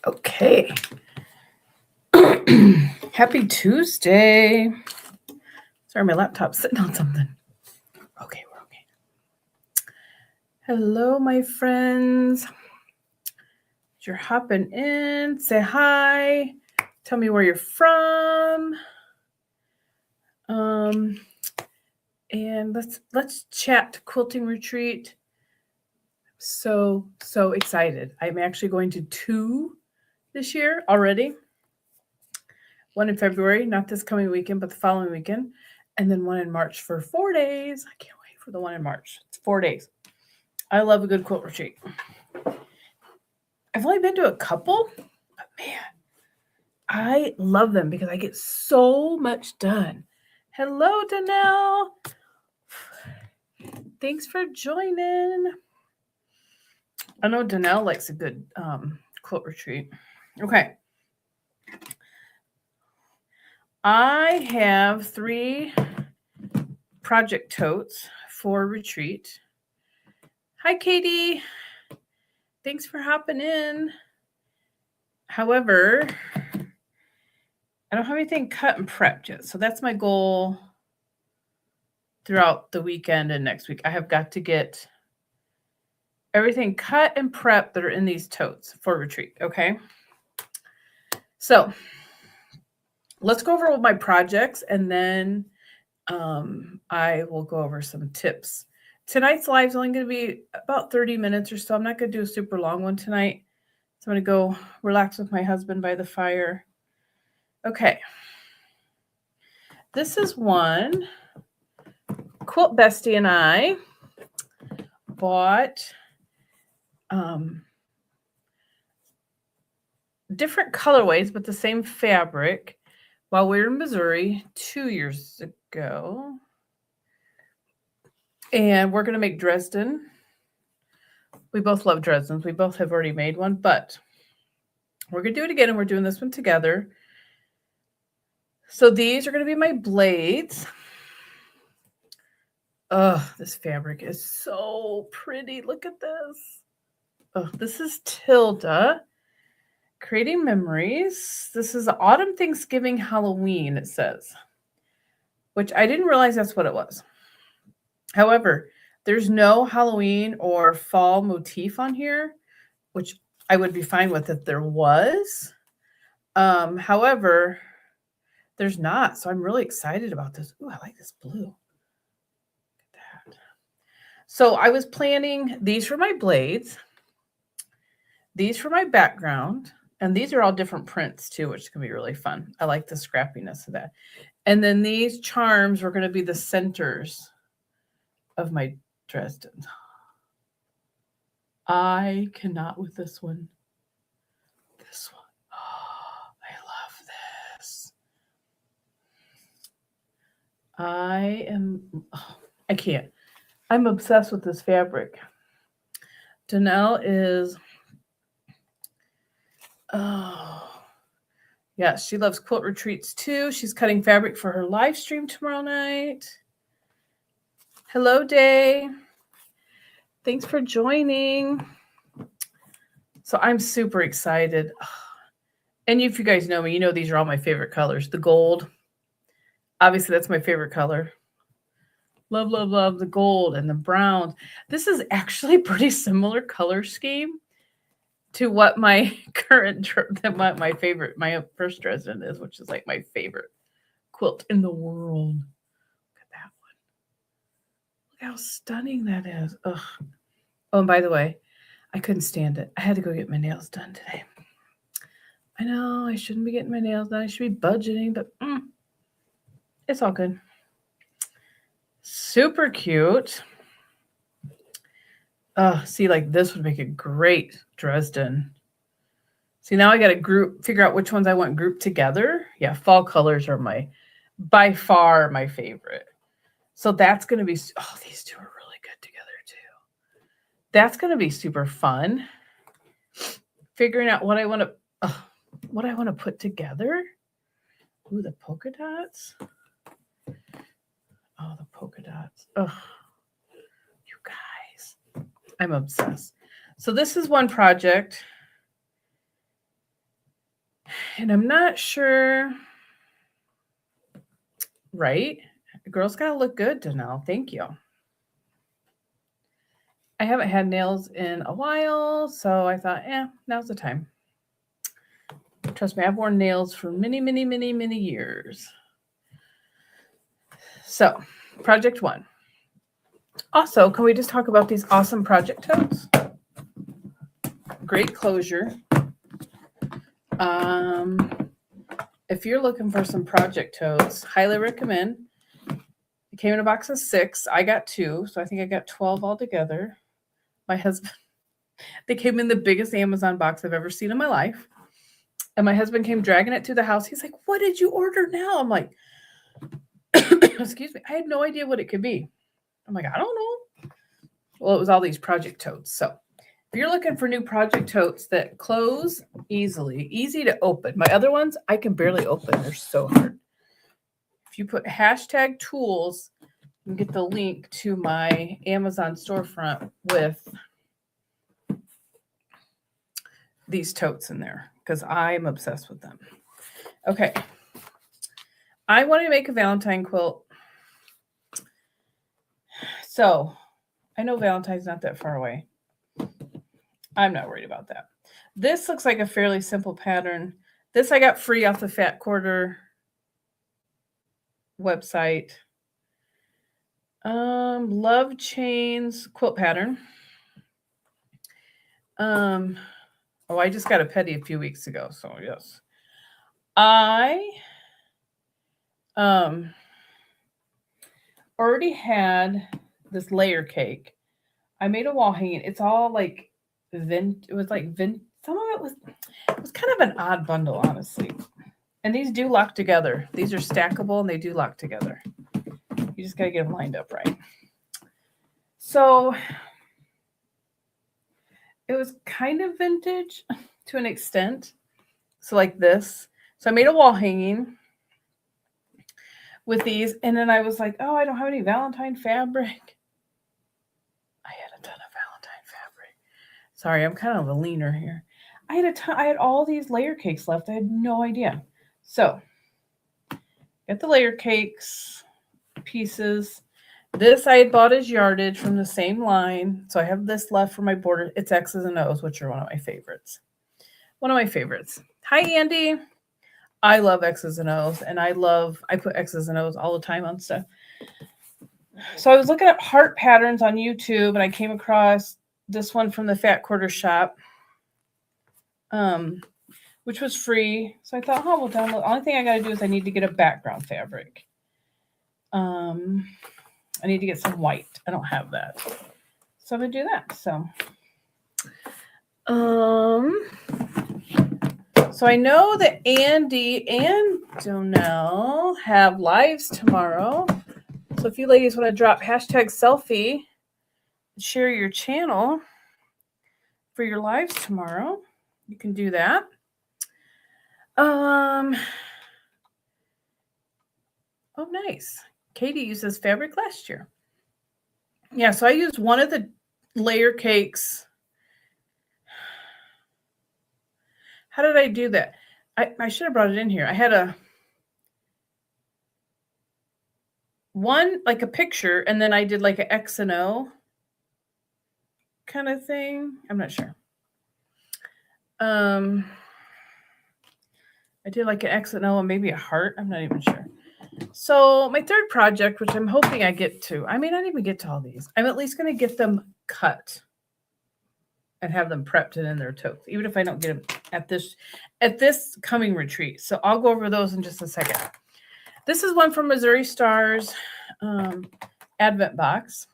Okay. Happy Tuesday. Sorry, my laptop's sitting on something. Okay, we're okay. Hello, my friends. You're hopping in. Say hi. Tell me where you're from. And let's chat Quilting Retreat. So excited. I'm actually going to 2 this year already. One in February, not this coming weekend, but the following weekend. And then one in March for 4 days. I can't wait for the one in March. It's 4 days. I love a good quilt retreat. I've only been to a couple, but man, I love them because I get so much done. Hello, Danelle. Thanks for joining. I know Danelle likes a good quilt retreat. Okay. I have 3 project totes for retreat. Hi, Katie. Thanks for hopping in. However, I don't have anything cut and prepped yet. So that's my goal throughout the weekend and next week. I have got to get everything cut and prepped that are in these totes for retreat. Okay. So let's go over all my projects and then I will go over some tips. Tonight's live is only going to be about 30 minutes or so. I'm not going to do a super long one tonight. So I'm going to go relax with my husband by the fire. Okay. This is one. Quilt Bestie and I bought different colorways, but the same fabric while we were in Missouri 2 years ago. And we're going to make Dresden. We both love Dresdens. We both have already made one, but we're going to do it again, and we're doing this one together. So these are going to be my blades. Oh, this fabric is so pretty. Look at this. Oh, this is Tilda. Creating Memories. This is Autumn, Thanksgiving, Halloween, it says. Which I didn't realize that's what it was. However, there's no Halloween or fall motif on here, which I would be fine with if there was. However, there's not. So I'm really excited about this. Ooh, I like this blue. Look at that. So I was planning these for my blades, these for my background, and these are all different prints too, which is going to be really fun. I like the scrappiness of that. And then these charms were going to be the centers of my Dresden. I cannot with this one. This one. Oh, I love this. I can't. I'm obsessed with this fabric. Danelle is, yeah, she loves quilt retreats too. She's cutting fabric for her live stream tomorrow night. Hello, Day. Thanks for joining. So I'm super excited. And if you guys know me, you know these are all my favorite colors. The gold, obviously that's my favorite color. Love, love, love the gold and the brown. This is actually a pretty similar color scheme to what my current, my favorite, my first Dresden is, which is like my favorite quilt in the world. Look at that one. Look how stunning that is. Ugh. Oh, and by the way, I couldn't stand it. I had to go get my nails done today. I know I shouldn't be getting my nails done. I should be budgeting, but it's all good. Super cute. See, like this would make a great Dresden. See, now I got to figure out which ones I want grouped together. Yeah, fall colors are by far my favorite. So that's going to be, oh, these two are really good together too. That's going to be super fun. Figuring out what I want to put together. Ooh, the polka dots. Oh, the polka dots. Oh, you guys. I'm obsessed. So this is one project. And I'm not sure. Right? The girl's got to look good, Danelle. Thank you. I haven't had nails in a while, so I thought, now's the time. Trust me, I've worn nails for many, many, many, many years. So, project 1. Also, can we just talk about these awesome project totes? Great closure. If you're looking for some project totes, highly recommend. It came in a box of 6. I got 2, so I think I got 12 altogether. My husband, they came in the biggest Amazon box I've ever seen in my life. And my husband came dragging it to the house. He's like, "What did you order now?" I'm like, excuse me. I had no idea what it could be. I'm like, I don't know. Well, it was all these project totes. So if you're looking for new project totes that close easily, easy to open. My other ones, I can barely open. They're so hard. If you put hashtag tools, you can get the link to my Amazon storefront with these totes in there because I'm obsessed with them. Okay. I want to make a Valentine quilt. So I know Valentine's not that far away. I'm not worried about that. This looks like a fairly simple pattern. This I got free off the Fat Quarter website. Love Chains quilt pattern. I just got a petty a few weeks ago, so yes. I already had this layer cake. I made a wall hanging. It's all like some of it was kind of an odd bundle, honestly. And these do lock together. These are stackable and they do lock together. You just got to get them lined up right. So it was kind of vintage to an extent. So like this. So I made a wall hanging with these. And then I was like, oh, I don't have any Valentine fabric. I had a ton of Valentine fabric. Sorry, I'm kind of a leaner here. I had all these layer cakes left. I had no idea. So got the layer cakes pieces. This I had bought as yardage from the same line. So I have this left for my border. It's X's and O's, which are one of my favorites. Hi, Andy. I love X's and O's, and I put X's and O's all the time on stuff. So I was looking at heart patterns on YouTube, and I came across this one from the Fat Quarter shop, which was free. So I thought, we'll download. The only thing I got to do is I need to get a background fabric. I need to get some white. I don't have that. So I'm going to do that. So I know that Andy and Donell have lives tomorrow. So if you ladies want to drop hashtag selfie, share your channel for your lives tomorrow, you can do that. Oh, nice. Katie used this fabric last year. Yeah, so I used one of the layer cakes. How did I do that? I should have brought it in here. I had like a picture, and then I did like an X and O kind of thing. I'm not sure. I did like an X and O and maybe a heart. I'm not even sure. So my third project, which I'm hoping I get to, I may not even get to all these. I'm at least going to get them cut and have them prepped and in their totes, even if I don't get them at this coming retreat. So I'll go over those in just a second. This is one from Missouri Stars Advent box,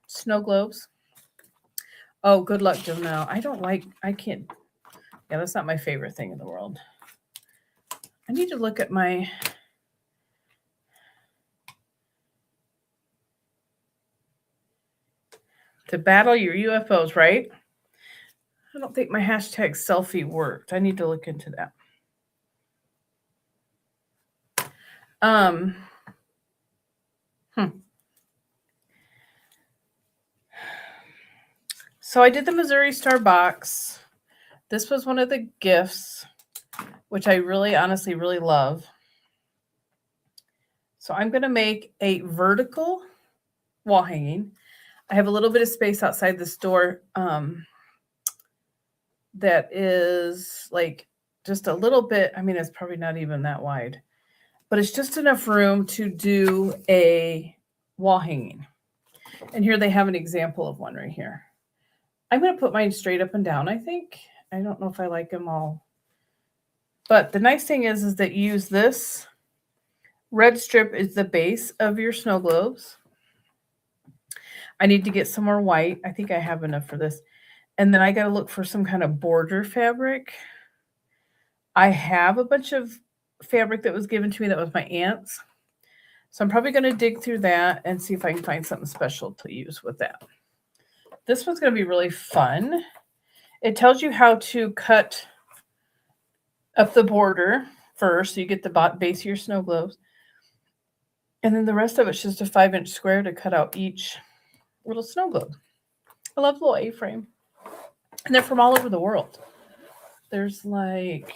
snow globes. Oh, good luck, Jonelle. I can't. Yeah, that's not my favorite thing in the world. I need to look at to battle your UFOs, right? I don't think my hashtag selfie worked. I need to look into that. So I did the Missouri Star box. This was one of the gifts. which I really, honestly, really love. So I'm going to make a vertical wall hanging. I have a little bit of space outside this door that is like just a little bit. I mean, it's probably not even that wide, but it's just enough room to do a wall hanging. And here they have an example of one right here. I'm going to put mine straight up and down, I think. I don't know if I like them all. But the nice thing is that you use this. Red strip is the base of your snow globes. I need to get some more white. I think I have enough for this. And then I got to look for some kind of border fabric. I have a bunch of fabric that was given to me that was my aunt's. So I'm probably going to dig through that and see if I can find something special to use with that. This one's going to be really fun. It tells you how to cut up the border first. So you get the base of your snow globes. And then the rest of it's just a 5-inch square to cut out each little snow globe. I love the little A-frame. And they're from all over the world. There's like,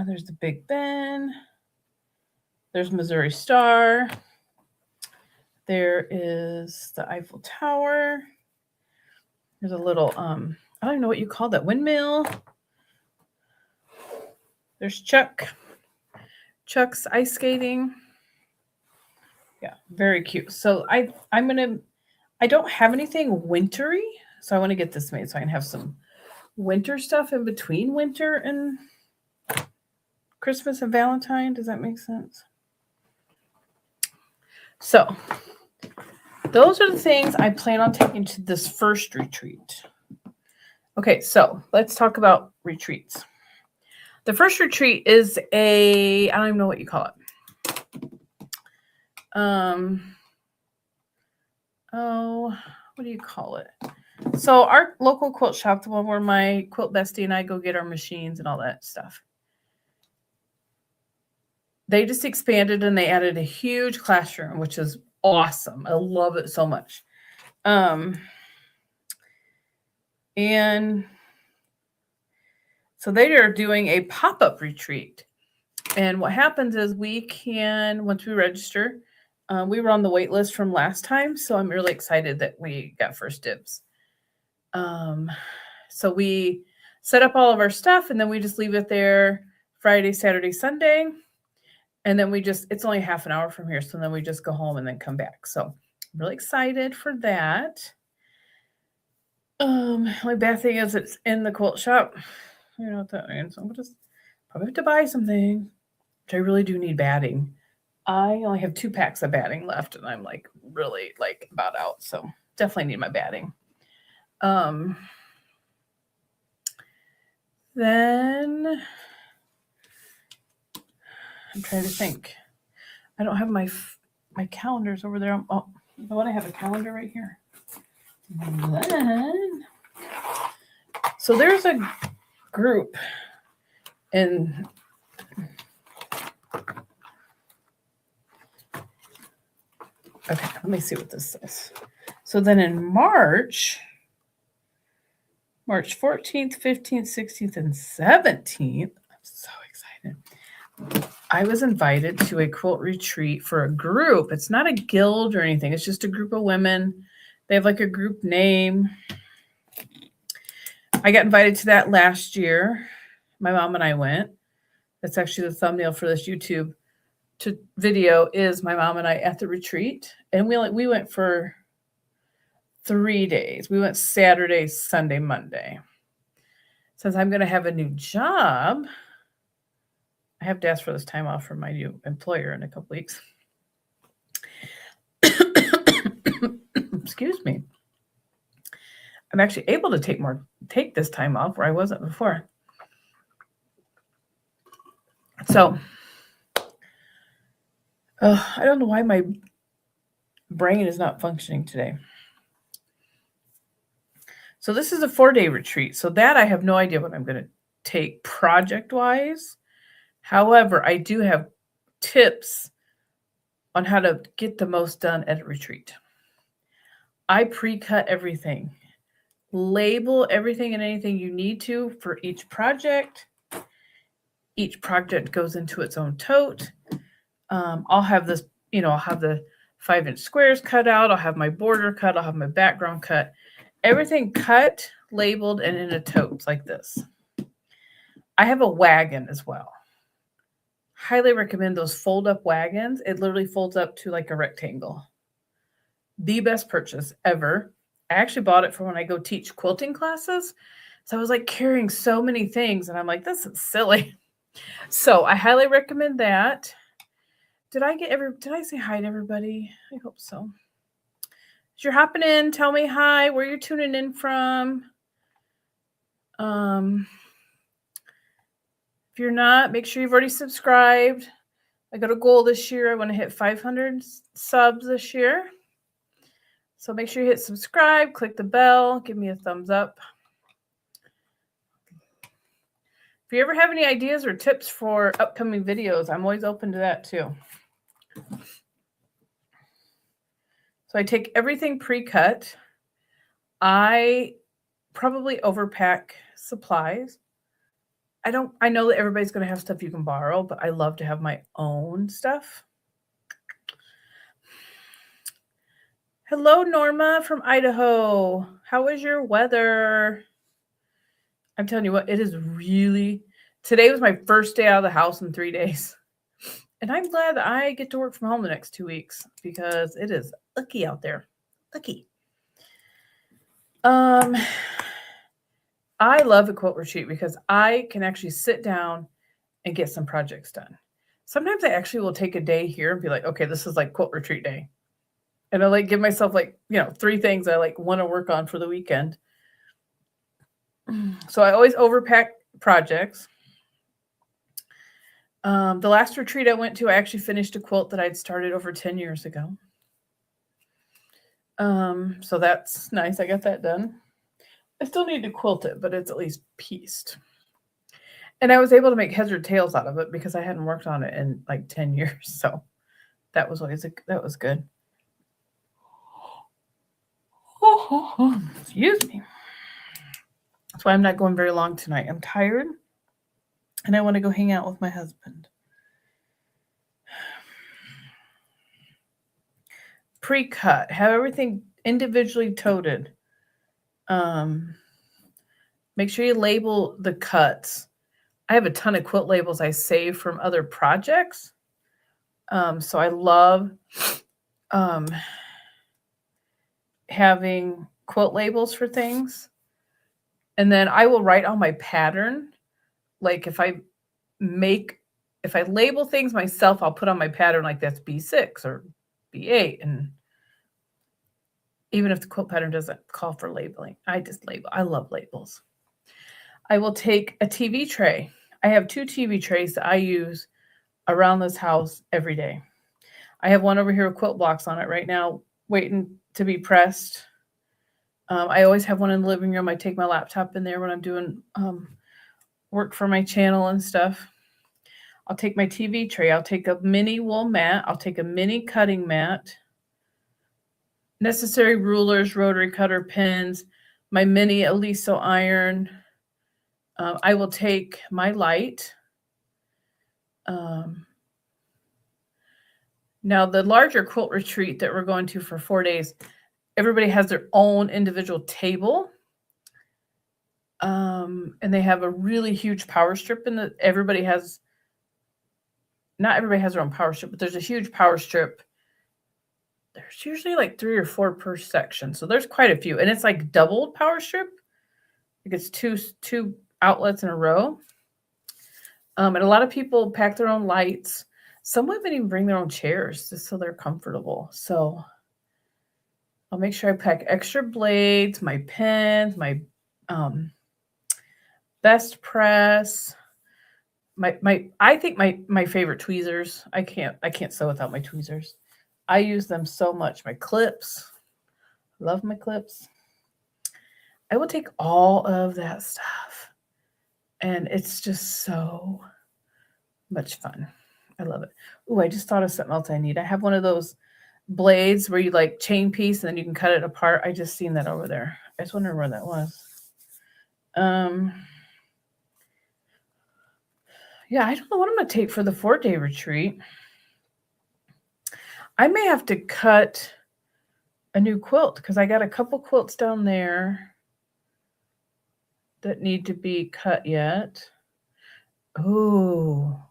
there's the Big Ben. There's Missouri Star. There is the Eiffel Tower. There's a little, I don't even know what you call that, windmill. There's Chuck's ice skating. Yeah, very cute. So I don't have anything wintry, so I want to get this made so I can have some winter stuff in between winter and Christmas and Valentine. Does that make sense? So those are the things I plan on taking to this first retreat. Okay, so let's talk about retreats. The first retreat is I don't even know what you call it. What do you call it? So our local quilt shop, the one where my quilt bestie and I go get our machines and all that stuff, they just expanded and they added a huge classroom, which is awesome. I love it so much. And so they are doing a pop-up retreat. And what happens is once we register, we were on the wait list from last time. So I'm really excited that we got first dibs. So we set up all of our stuff and then we just leave it there Friday, Saturday, Sunday. And then it's only half an hour from here. So then we just go home and then come back. So I'm really excited for that. My bad thing is it's in the quilt shop. You know what that means. So I'm just probably have to buy something, which I really do need batting. I only have 2 packs of batting left and I'm like really like about out. So definitely need my batting. Then I'm trying to think. I don't have my calendars over there. Oh, I have a calendar right here. So there's a group in okay, let me see what this says. So then in March 14th, 15th, 16th, and 17th, I'm so excited. I was invited to a quilt retreat for a group. It's not a guild or anything. It's just a group of women. They have like a group name. I got invited to that last year. My mom and I went. That's actually the thumbnail for this YouTube video is my mom and I at the retreat. And we went for 3 days. We went Saturday, Sunday, Monday. Since I'm going to have a new job, I have to ask for this time off from my new employer in a couple weeks. Excuse me. I'm actually able to take this time off where I wasn't before. So, I don't know why my brain is not functioning today. So this is a 4-day retreat. So that I have no idea what I'm going to take project-wise. However, I do have tips on how to get the most done at a retreat. I pre-cut everything. Label everything and anything you need to for each project. Each project goes into its own tote. I'll have this, I'll have the 5-inch squares cut out. I'll have my border cut. I'll have my background cut. Everything cut, labeled, and in a tote like this. I have a wagon as well. Highly recommend those fold-up wagons. It literally folds up to like a rectangle. The best purchase ever. I actually bought it for when I go teach quilting classes. So I was like carrying so many things, and I'm like, this is silly. So I highly recommend that. Did I say hi to everybody? I hope so. If you're hopping in, tell me hi, where you're tuning in from. If you're not, make sure you've already subscribed. I got a goal this year. I want to hit 500 subs this year. So make sure you hit subscribe, click the bell, give me a thumbs up. If you ever have any ideas or tips for upcoming videos, I'm always open to that too. So I take everything pre-cut. I probably overpack supplies. I know that everybody's going to have stuff you can borrow, but I love to have my own stuff. Hello, Norma from Idaho. How is your weather? I'm telling you what, it is really, today was my first day out of the house in 3 days. And I'm glad that I get to work from home the next 2 weeks because it is lucky out there. Lucky. I love a quilt retreat because I can actually sit down and get some projects done. Sometimes I actually will take a day here and be like, okay, this is like quilt retreat day. And I like give myself like, 3 things I like want to work on for the weekend. So I always overpack projects. The last retreat I went to, I actually finished a quilt that I'd started over 10 years ago. So that's nice. I got that done. I still need to quilt it, but it's at least pieced. And I was able to make heads or tails out of it because I hadn't worked on it in like 10 years. So that was good. Excuse me. That's why I'm not going very long tonight. I'm tired and I want to go hang out with my husband. Pre-cut. Have everything individually toted. Make sure you label the cuts. I have a ton of quilt labels I save from other projects. So I love having quilt labels for things. And then I will write on my pattern. Like if I label things myself, I'll put on my pattern like that's B6 or B8. And even if the quilt pattern doesn't call for labeling, I just label. I love labels. I will take a TV tray. I have 2 TV trays that I use around this house every day. I have one over here with quilt blocks on it right now, waiting to be pressed. I always have one in the living room. I take my laptop in there when I'm doing work for my channel and stuff. I'll take my TV tray. I'll take a mini wool mat. I'll take a mini cutting mat. Necessary rulers, rotary cutter pins, my mini Aliso iron. I will take my light. Now, the larger quilt retreat that we're going to for 4 days, everybody has their own individual table. And they have a really huge power strip in the, not everybody has their own power strip, but there's a huge power strip. There's usually like 3 or 4 per section. So there's quite a few. And it's like doubled power strip. Like it's two outlets in a row. And a lot of people pack their own lights. Some women even bring their own chairs just so they're comfortable. So I'll make sure I pack extra blades, my pens, my best press. I think my favorite tweezers. I can't sew without my tweezers. I use them so much. My clips. Love my clips. I will take all of that stuff. And it's just so much fun. I love it. Oh, I just thought of something else I need. I have one of those blades where you like chain piece and then you can cut it apart. I just seen that over there. I was wondering where that was. Yeah, I don't know what I'm going to take for the 4-day retreat. I may have to cut a new quilt because I got a couple quilts down there that need to be cut yet. Oh,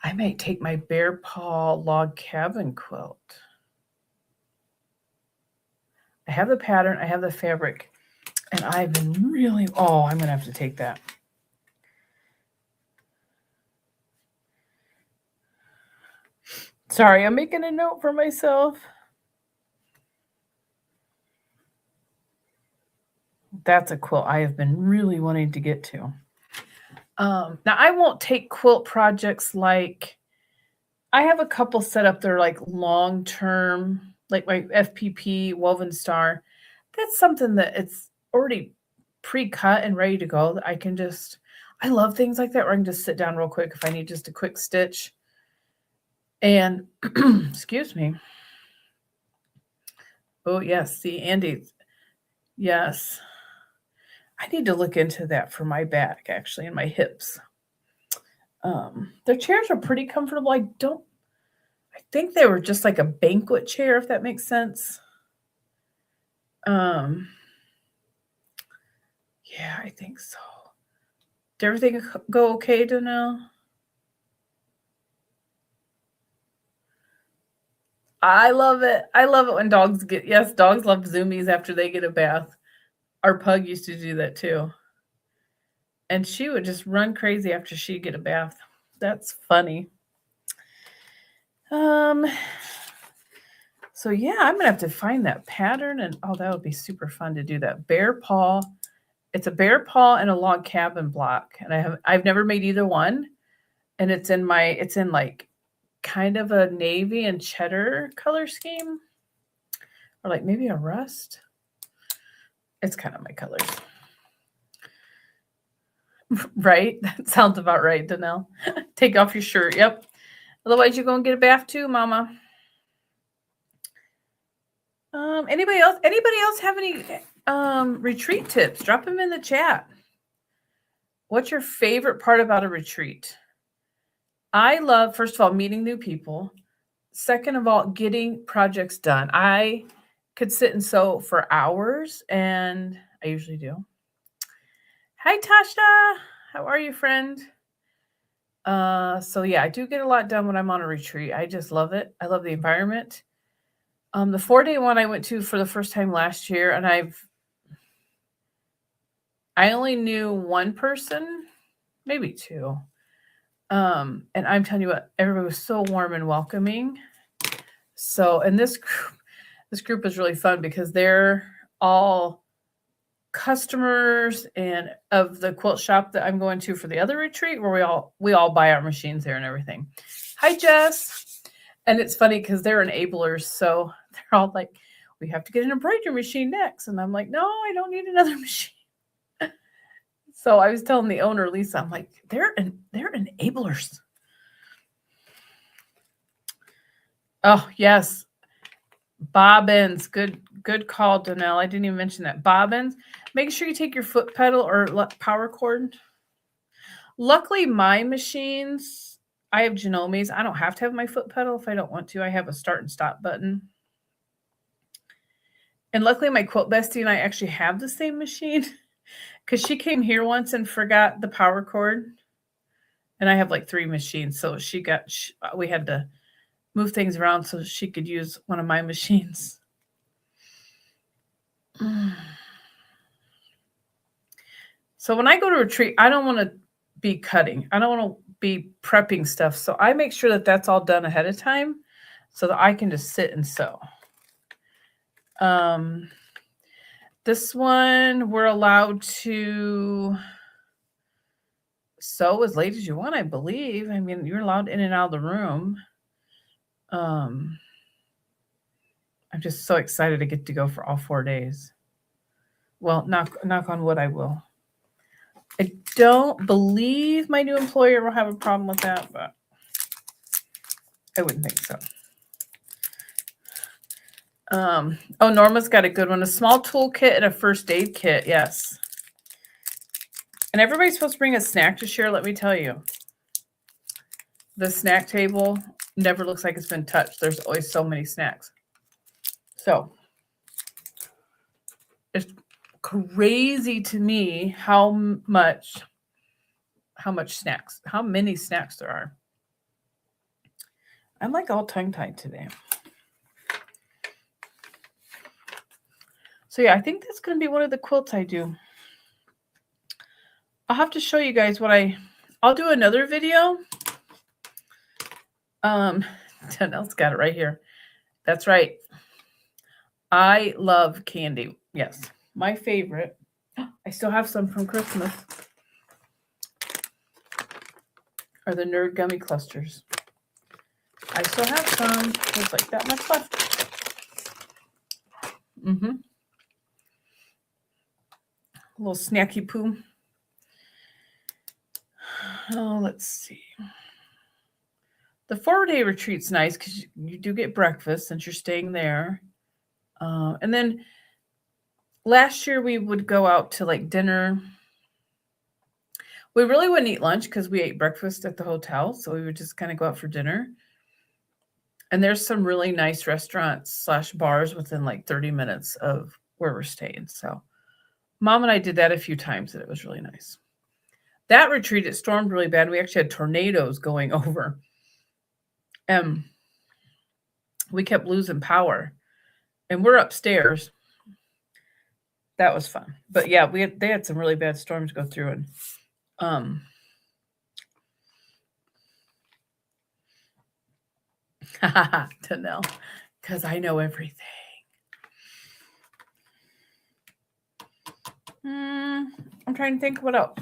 I might take my bear paw log cabin quilt. I have the pattern, I have the fabric, and I've been really, I'm going to have to take that. Sorry, I'm making a note for myself. That's a quilt I have been really wanting to get to. Now, I won't take quilt projects like, I have a couple set up there like long-term, like my FPP Woven Star. That's something that it's already pre-cut and ready to go. That I love things like that where I can just sit down real quick if I need just a quick stitch. And, excuse me. Oh, yes. See, Andy. Yes. I need to look into that for my back, actually, and my hips. Their chairs are pretty comfortable. I think they were just like a banquet chair, if that makes sense. Yeah, I think so. Did everything go okay, Donnell? I love it. I love it when dogs dogs love zoomies after they get a bath. Our pug used to do that too. And she would just run crazy after she'd get a bath. That's funny. So yeah, I'm gonna have to find that pattern, and that would be super fun to do that. Bear paw. It's a bear paw and a log cabin block, and I've never made either one, and it's in like kind of a navy and cheddar color scheme, or like maybe a rust. It's kind of my colors. Right? That sounds about right, Danelle. Take off your shirt. Yep. Otherwise, you're going to get a bath too, Mama. Anybody else have any retreat tips? Drop them in the chat. What's your favorite part about a retreat? I love, first of all, meeting new people. Second of all, getting projects done. I could sit and sew for hours, and I usually do. Hi, Tasha. How are you, friend? So yeah, I do get a lot done when I'm on a retreat. I just love it. I love the environment. The 4-day one I went to for the first time last year, and I only knew one person, maybe two. And I'm telling you what, everybody was so warm and welcoming. So, and this group is really fun because they're all customers and of the quilt shop that I'm going to for the other retreat, where we all buy our machines there and everything. Hi, Jess. And it's funny because they're enablers, so they're all like, we have to get an embroidery machine next, and I'm like, no, I don't need another machine. So I was telling the owner, Lisa, I'm like, they're enablers. Oh yes, bobbins. Good call, Donnell. I didn't even mention that. Bobbins. Make sure you take your foot pedal or power cord. Luckily, my machines, I have Genomes. I don't have to have my foot pedal if I don't want to. I have a start and stop button. And luckily, my quilt bestie and I actually have the same machine because she came here once and forgot the power cord. And I have like 3 machines. So we had to move things around so she could use one of my machines. So when I go to retreat, I don't want to be cutting. I don't want to be prepping stuff. So I make sure that that's all done ahead of time so that I can just sit and sew. This one, we're allowed to sew as late as you want, I believe. I mean, you're allowed in and out of the room. I'm just so excited to get to go for all 4 days. Well, knock on wood, I will. I don't believe my new employer will have a problem with that, but I wouldn't think so. Norma's got a good one. A small toolkit and a first aid kit. Yes. And everybody's supposed to bring a snack to share, let me tell you. the snack table never looks like it's been touched. There's always so many snacks. So it's crazy to me how many snacks there are. I'm like all tongue-tied today. So yeah, I think that's going to be one of the quilts I do. I'll have to show you guys what I'll do another video. Danelle's got it right here. That's right. I love candy. Yes. My favorite. I still have some from Christmas. Are the Nerd Gummy Clusters. I still have some. There's like that much left. A little snacky poo. Oh, let's see. The 4-day retreat's nice because you do get breakfast since you're staying there. And then last year we would go out to like dinner. We really wouldn't eat lunch because we ate breakfast at the hotel. So we would just kind of go out for dinner. And there's some really nice restaurants / bars within like 30 minutes of where we're staying. So Mom and I did that a few times and it was really nice. That retreat, it stormed really bad. We actually had tornadoes going over. We kept losing power. And we're upstairs. That was fun. But yeah, they had some really bad storms go through. And Danelle, because I know everything. I'm trying to think what else.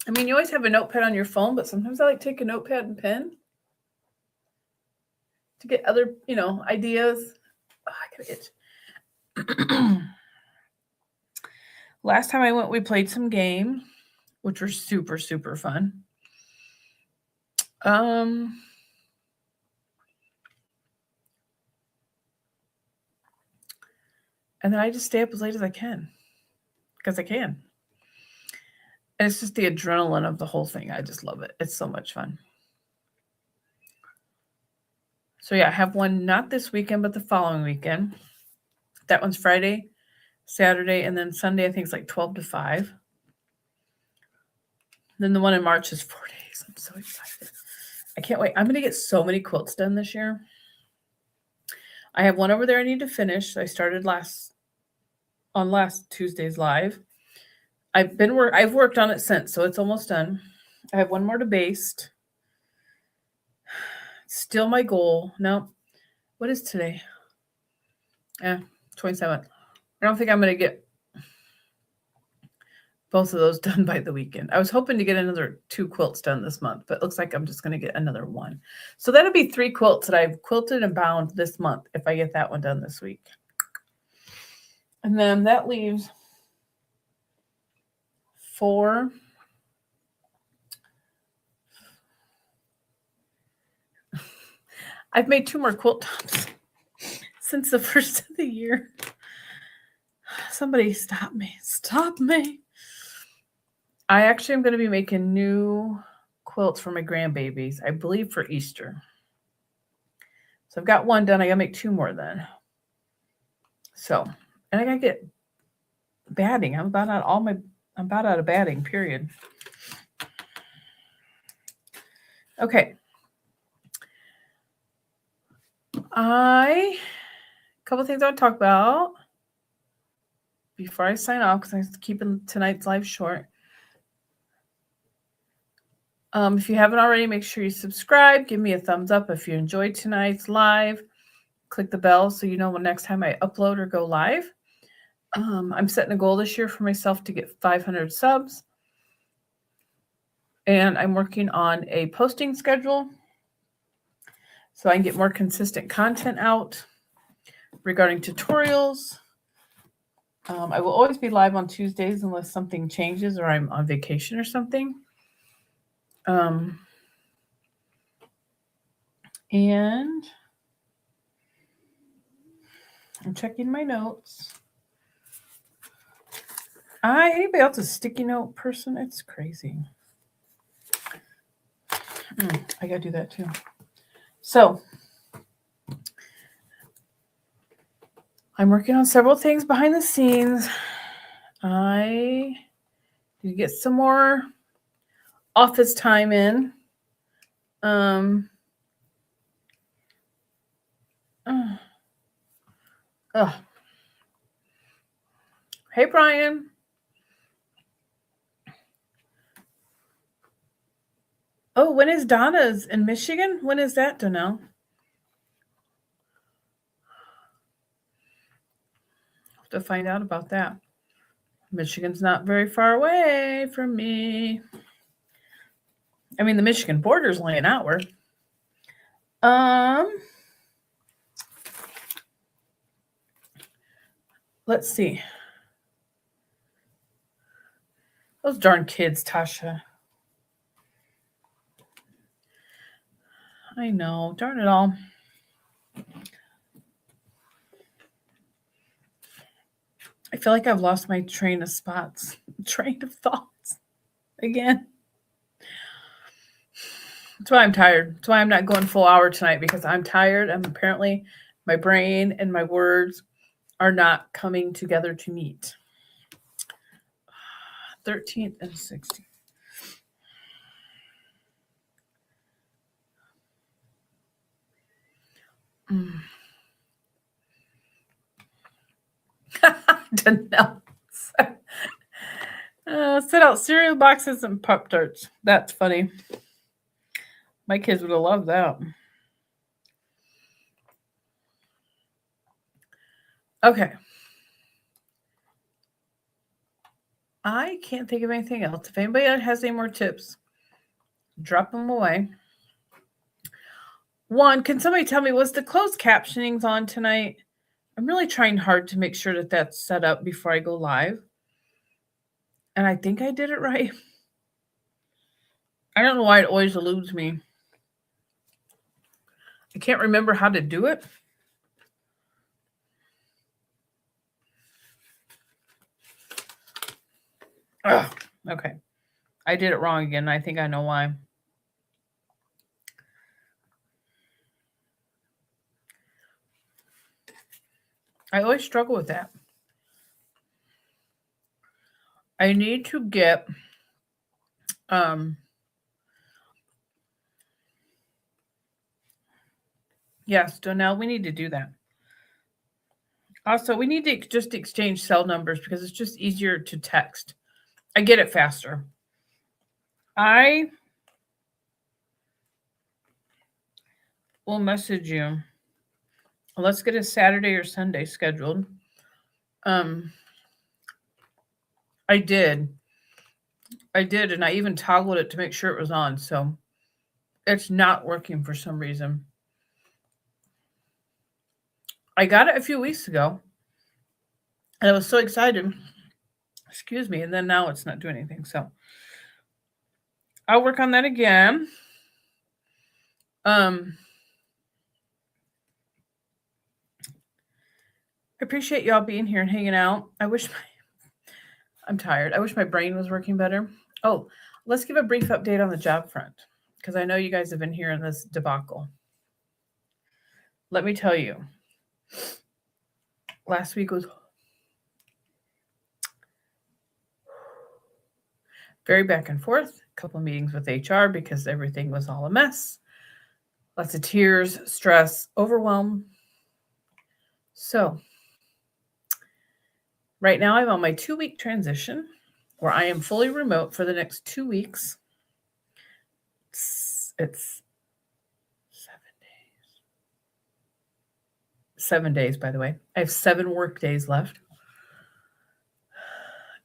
I mean, you always have a notepad on your phone, but sometimes I like to take a notepad and pen to get other, ideas. Oh, I gotta itch. Last time I went, we played some games, which were super, super fun. And then I just stay up as late as I can because I can. And it's just the adrenaline of the whole thing. I just love it. It's so much fun. So yeah, I have one not this weekend, but the following weekend. That one's Friday, Saturday, and then Sunday, I think it's like 12 to 5. Then the one in March is 4 days. I'm so excited. I can't wait. I'm going to get so many quilts done this year. I have one over there I need to finish. I started last Tuesday's live. I've worked on it since, so it's almost done. I have one more to baste. Still my goal. No. What is today? 27th. I don't think I'm going to get both of those done by the weekend. I was hoping to get another 2 quilts done this month, but it looks like I'm just going to get another 1. So that'll be 3 quilts that I've quilted and bound this month if I get that one done this week. And then that leaves 4. I've made 2 more quilt tops since the first of the year. Somebody stop me. Stop me. I actually am going to be making new quilts for my grandbabies, I believe for Easter. So I've got 1 done. I got to make 2 more then. So, and I got to get batting. I'm about out of batting, period. Okay. A couple things I want to talk about before I sign off, because I'm keeping tonight's live short. If you haven't already, make sure you subscribe. Give me a thumbs up if you enjoyed tonight's live. Click the bell so you know when next time I upload or go live. I'm setting a goal this year for myself to get 500 subs. And I'm working on a posting schedule so I can get more consistent content out regarding tutorials. I will always be live on Tuesdays unless something changes or I'm on vacation or something. And I'm checking my notes. Anybody else a sticky note person? It's crazy. I gotta do that too. So I'm working on several things behind the scenes. I need to get some more office time in. Hey, Brian. Oh, when is Donna's in Michigan? When is that, Donnell? Have to find out about that. Michigan's not very far away from me. I mean, the Michigan border is only an hour. Let's see. Those darn kids, Tasha. I know. Darn it all. I feel like I've lost my train of thoughts again. That's why I'm tired. That's why I'm not going full hour tonight, because I'm tired. And apparently my brain and my words are not coming together to meet. 13th and 16th. Danelle. Set out cereal boxes and Pop-Tarts. That's funny. My kids would have loved that. Okay. I can't think of anything else. If anybody has any more tips, drop them away. One, can somebody tell me, was the closed captionings on tonight? I'm really trying hard to make sure that that's set up before I go live. And I think I did it right. I don't know why it always eludes me. I can't remember how to do it. Ugh, okay. I did it wrong again. I think I know why. I always struggle with that. I need to get yes, Donnell, we need to do that. Also, we need to just exchange cell numbers because it's just easier to text. I get it faster. I will message you. Let's get a Saturday or Sunday scheduled. I did, and I even toggled it to make sure it was on. So it's not working for some reason. I got it a few weeks ago, and I was so excited. Excuse me, and then now it's not doing anything. So I'll work on that again. I appreciate y'all being here and hanging out. I'm tired. I wish my brain was working better. Oh, let's give a brief update on the job front, because I know you guys have been hearing this debacle. Let me tell you, last week was very back and forth. A couple of meetings with HR because everything was all a mess. Lots of tears, stress, overwhelm. So right now I'm on my 2-week transition where I am fully remote for the next 2 weeks. It's 7 days. 7 days, by the way. I have 7 work days left.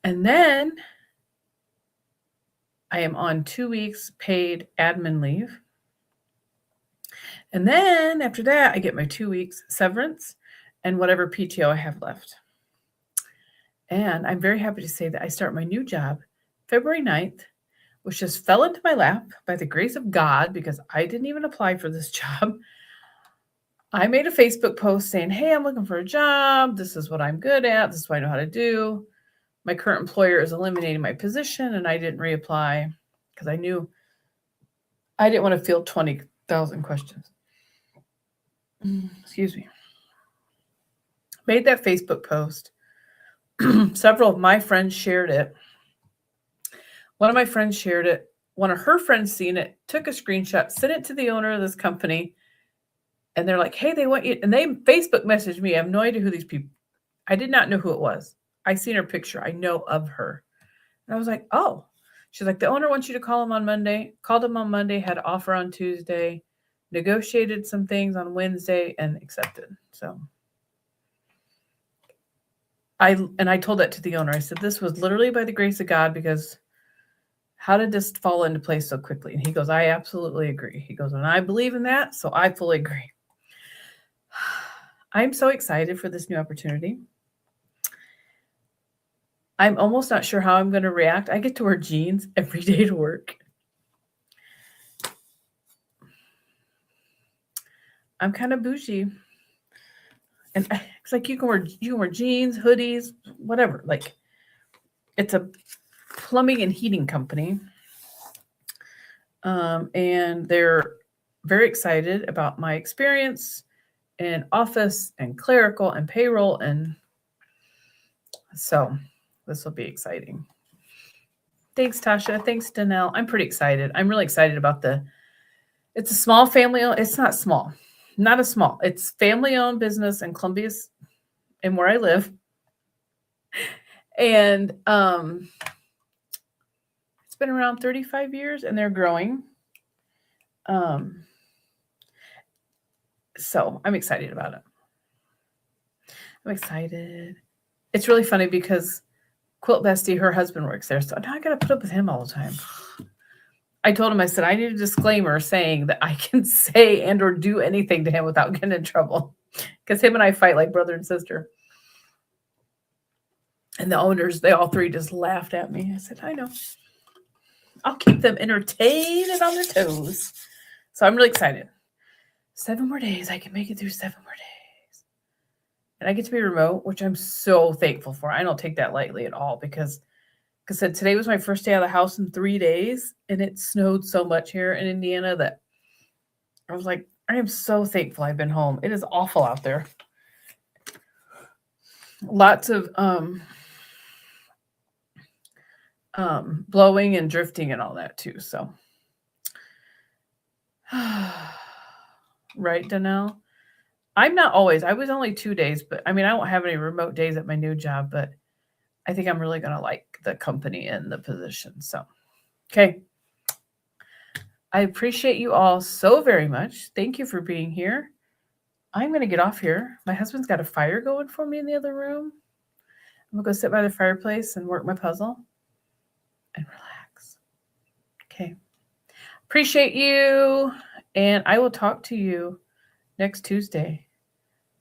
And then I am on 2 weeks paid admin leave. And then after that, I get my 2 weeks severance and whatever PTO I have left. And I'm very happy to say that I start my new job February 9th, which just fell into my lap by the grace of God, because I didn't even apply for this job. I made a Facebook post saying, hey, I'm looking for a job. This is what I'm good at. This is what I know how to do. My current employer is eliminating my position, and I didn't reapply because I knew I didn't want to field 20,000 questions. Excuse me. Made that Facebook post. Several of my friends shared it. One of my friends shared it. One of her friends seen it, took a screenshot, sent it to the owner of this company. And they're like, hey, they want you. And they Facebook messaged me. I have no idea who these people. I did not know who it was. I seen her picture. I know of her. And I was like, oh. She's like, the owner wants you to call him on Monday. Called him on Monday, had an offer on Tuesday, negotiated some things on Wednesday, and accepted. So I told that to the owner. I said, this was literally by the grace of God, because how did this fall into place so quickly? And he goes, I absolutely agree. He goes, and I believe in that, so I fully agree. I'm so excited for this new opportunity. I'm almost not sure how I'm going to react. I get to wear jeans every day to work. I'm kind of bougie. And it's like you can wear jeans, hoodies, whatever. Like, it's a plumbing and heating company. And they're very excited about my experience in office and clerical and payroll. And so this will be exciting. Thanks, Tasha. Thanks, Danelle. I'm pretty excited. I'm really excited about it's a small family. It's not small. Not a small. It's family-owned business in Columbia, and where I live. And it's been around 35 years, and they're growing. So I'm excited about it. I'm excited. It's really funny because Quilt Bestie, her husband works there, so now I got to put up with him all the time. I told him, I said, I need a disclaimer saying that I can say and or do anything to him without getting in trouble, because him and I fight like brother and sister. And the owners, they all three just laughed at me. I said, I know. I'll keep them entertained and on their toes. So I'm really excited. 7 more days. I can make it through 7 more days. And I get to be remote, which I'm so thankful for. I don't take that lightly at all, because like I said, today was my first day out of the house in 3 days, and it snowed so much here in Indiana that I was like, I am so thankful I've been home. It is awful out there. Lots of blowing and drifting and all that too. So, right, Danelle? I'm not always. I was only 2 days, but I mean, I won't have any remote days at my new job, but I think I'm really going to like the company and the position. So, okay. I appreciate you all so very much. Thank you for being here. I'm going to get off here. My husband's got a fire going for me in the other room. I'm going to go sit by the fireplace and work my puzzle and relax. Okay. Appreciate you. And I will talk to you next Tuesday.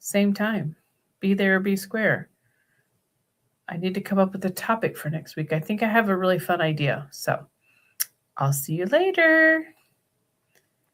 Same time. Be there or be square. I need to come up with a topic for next week. I think I have a really fun idea. So I'll see you later.